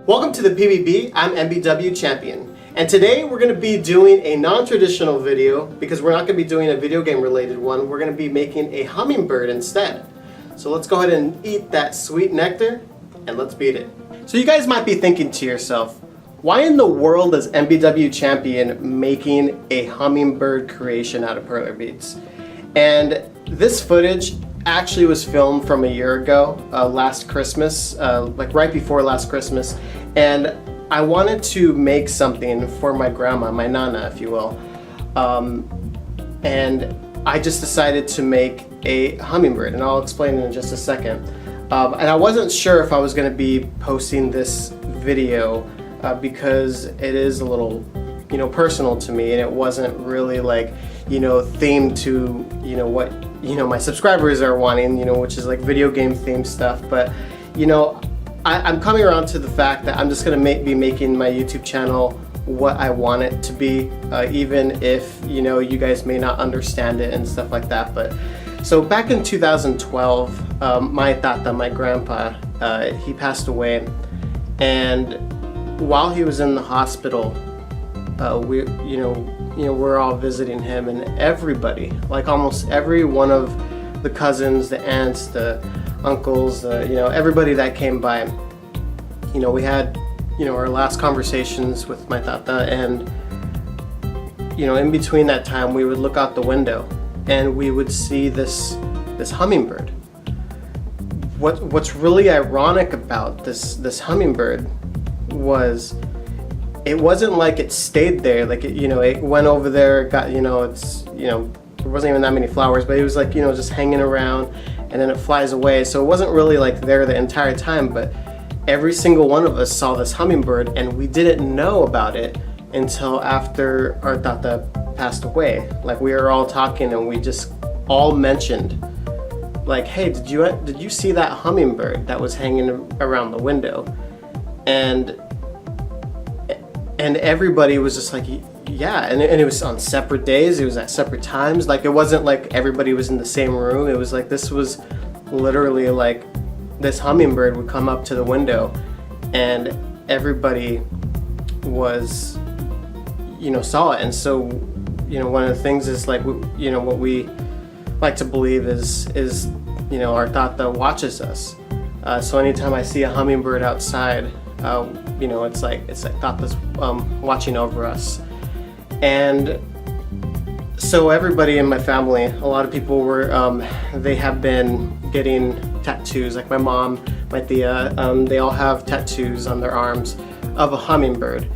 Welcome to the PBB. I'm MBW Champion, and today we're going to be doing a non-traditional video because we're not going to be doing a video game related one. We're going to be making a hummingbird instead. So let's go ahead and eat that sweet nectar and let's beat it. So you guys might be thinking to yourself, why in the world is MBW Champion making a hummingbird creation out of perler beads? And this footage actually was filmed from a year ago, last Christmas, like right before last Christmas, and I wanted to make something for my grandma, my nana, if you will, and I just decided to make a hummingbird, and I'll explain in just a second. And I wasn't sure if I was going to be posting this video because it is a little, personal to me, and it wasn't really like, themed to, what my subscribers are wanting, which is like video game themed stuff. But I'm coming around to the fact that I'm just going to be making my YouTube channel what I want it to be, even if you guys may not understand it and stuff like that. But so back in 2012, my tata, my grandpa, he passed away, and while he was in the hospital, we're all visiting him, and everybody, like almost every one of the cousins, the aunts, the uncles, everybody that came by, we had, our last conversations with my tata, and, in between that time, we would look out the window and we would see this hummingbird. What's really ironic about this hummingbird was, it wasn't like it stayed there, like it went over there, got, there wasn't even that many flowers, but it was like, just hanging around, and then it flies away. So it wasn't really like there the entire time, but every single one of us saw this hummingbird, and we didn't know about it until after our tata passed away. Like, we were all talking, and we just all mentioned, like, hey, did you see that hummingbird that was hanging around the window? And everybody was just like, yeah, and it was on separate days, it was at separate times. Like, it wasn't like everybody was in the same room. It was like, this was literally like, this hummingbird would come up to the window, and everybody was, saw it. And so, one of the things is like, what we like to believe is our tata watches us. So anytime I see a hummingbird outside, it's like Tata's watching over us. And so everybody in my family, a lot of people were, they have been getting tattoos, like my mom, my tia, they all have tattoos on their arms of a hummingbird.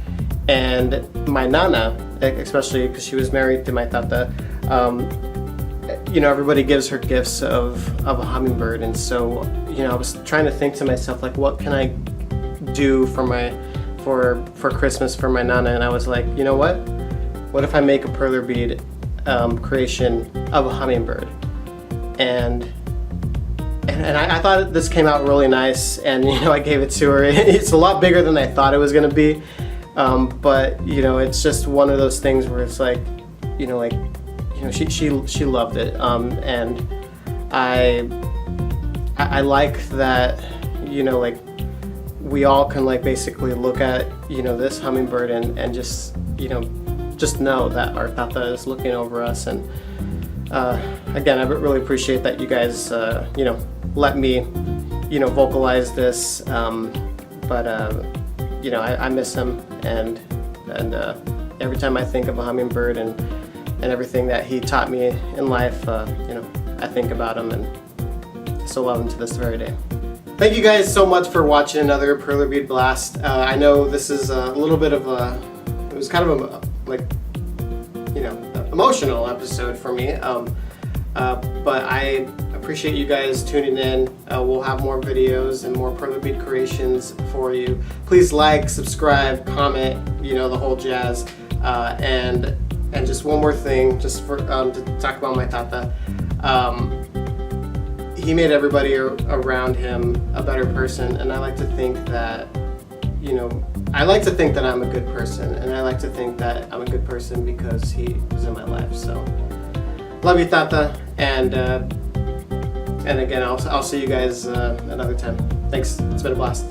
And my nana, especially because she was married to my tata, everybody gives her gifts of a hummingbird. And so, I was trying to think to myself, like, what can I do for Christmas for my nana? And I was like, what if I make a perler bead creation of a hummingbird? And I thought this came out really nice, and I gave it to her. It's a lot bigger than I thought it was gonna be, but it's just one of those things where it's like, she loved it, and I like that, like, we all can like basically look at this hummingbird and just just know that our tata is looking over us. And again, I really appreciate that you guys let me vocalize this, but I miss him, and every time I think of a hummingbird and everything that he taught me in life, I think about him, and I still love him to this very day. Thank you guys so much for watching another Perler Bead Blast. I know this is a little bit of it was kind of a, like, emotional episode for me, but I appreciate you guys tuning in. We'll have more videos and more perler bead creations for you. Please like, subscribe, comment, the whole jazz. And just one more thing, just for to talk about my tata. He made everybody around him a better person, and I like to think that, I'm a good person, and I like to think that I'm a good person because he was in my life. So, love you, tata, and again, I'll see you guys another time. Thanks, it's been a blast.